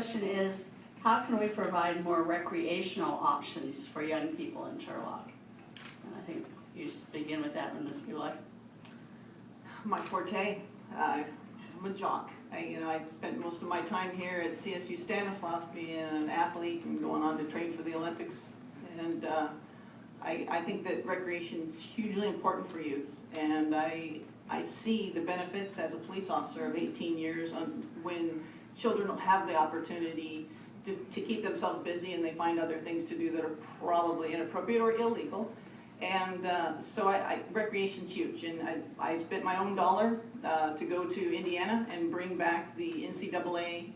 question is, how can we provide more recreational options for young people in Turlock? And I think you begin with that one, Ms. Gulak. My forte, I'm a jock. I spent most of my time here at CSU Stanislaus being an athlete and going on to train for the Olympics. And I think that recreation is hugely important for youth. And I see the benefits as a police officer of 18 years when children don't have the opportunity to keep themselves busy and they find other things to do that are probably inappropriate or illegal. And so recreation's huge, and I spent my own dollar to go to Indiana and bring back the NCAA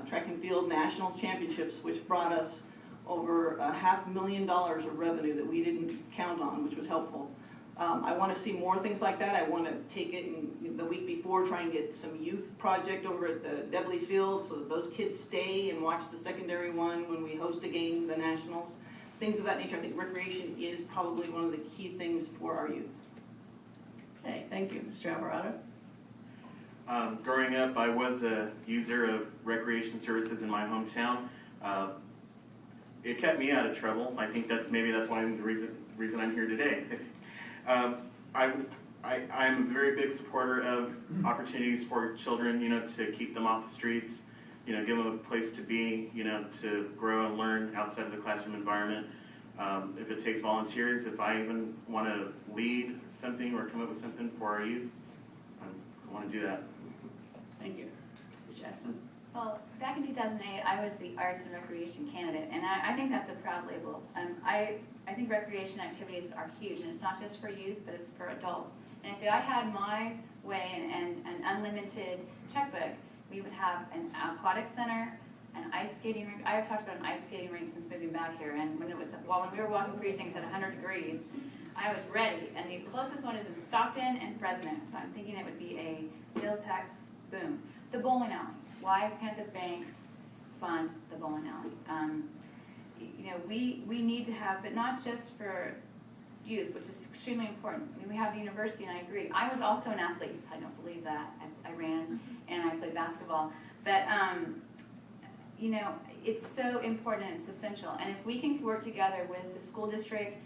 track and field national championships, which brought us over $500,000 of revenue that we didn't count on, which was helpful. I want to see more things like that. I want to take it in the week before, try and get some youth project over at the Debley Field so that those kids stay and watch the secondary one when we host a game, the Nationals. Things of that nature. I think recreation is probably one of the key things for our youth. Okay, thank you. Mr. Alvarado? Growing up, I was a user of recreation services in my hometown. It kept me out of trouble. I think maybe that's why I'm the reason I'm here today. I'm a very big supporter of opportunities for children, to keep them off the streets, give them a place to be, to grow and learn outside of the classroom environment. If it takes volunteers, if I even want to lead something or come up with something for our youth, I want to do that. Thank you. Ms. Jackson? Well, back in 2008, I was the Arts and Recreation candidate, and I think that's a proud label. I think recreation activities are huge, and it's not just for youth, but it's for adults. And if I had my way and an unlimited checkbook, we would have an aquatic center, an ice skating rink. I have talked about an ice skating rink since moving back here, and when we were walking precincts at 100 degrees, I was ready. And the closest one is in Stockton and Fresno, so I'm thinking it would be a sales tax boom. The bowling alley. Why can't the banks fund the bowling alley? We need to have, but not just for youth, which is extremely important. I mean, we have the university, and I agree. I was also an athlete. You probably don't believe that. I ran and I played basketball. But, it's so important and it's essential. And if we can work together with the school district,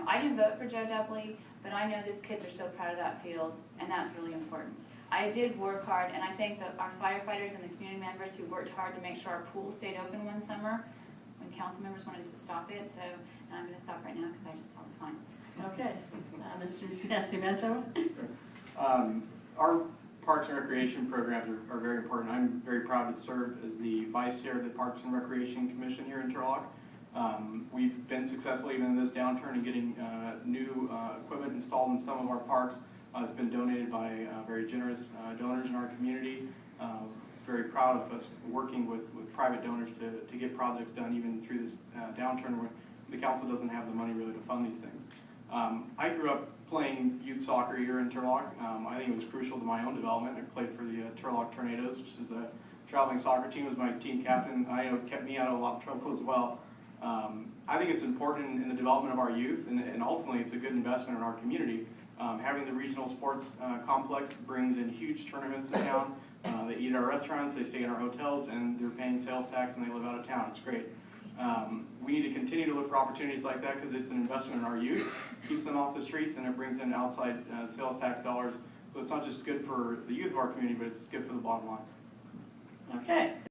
I didn't vote for Joe Debley, but I know these kids are so proud of that field, and that's really important. I did work hard, and I think that our firefighters and the community members who worked hard to make sure our pool stayed open one summer when council members wanted to stop it. So I'm going to stop right now because I just saw the sign. Okay. Mr. Nascimento? Our Parks and Recreation programs are very important. I'm very proud to serve as the Vice Chair of the Parks and Recreation Commission here in Turlock. We've been successful even in this downturn in getting new equipment installed in some of our parks. It's been donated by very generous donors in our community. Very proud of us working with private donors to get projects done even through this downturn where the council doesn't have the money really to fund these things. I grew up playing youth soccer here in Turlock. I think it was crucial to my own development. I played for the Turlock Tornadoes, which is a traveling soccer team, was my team captain. I know it kept me out of a lot of trouble as well. I think it's important in the development of our youth, and ultimately it's a good investment in our community. Having the regional sports complex brings in huge tournaments in town. They eat at our restaurants, they stay in our hotels, and they're paying sales tax and they live out of town. It's great. We need to continue to look for opportunities like that because it's an investment in our youth, keeps them off the streets, and it brings in outside sales tax dollars. So it's not just good for the youth of our community, but it's good for the bottom line. Okay.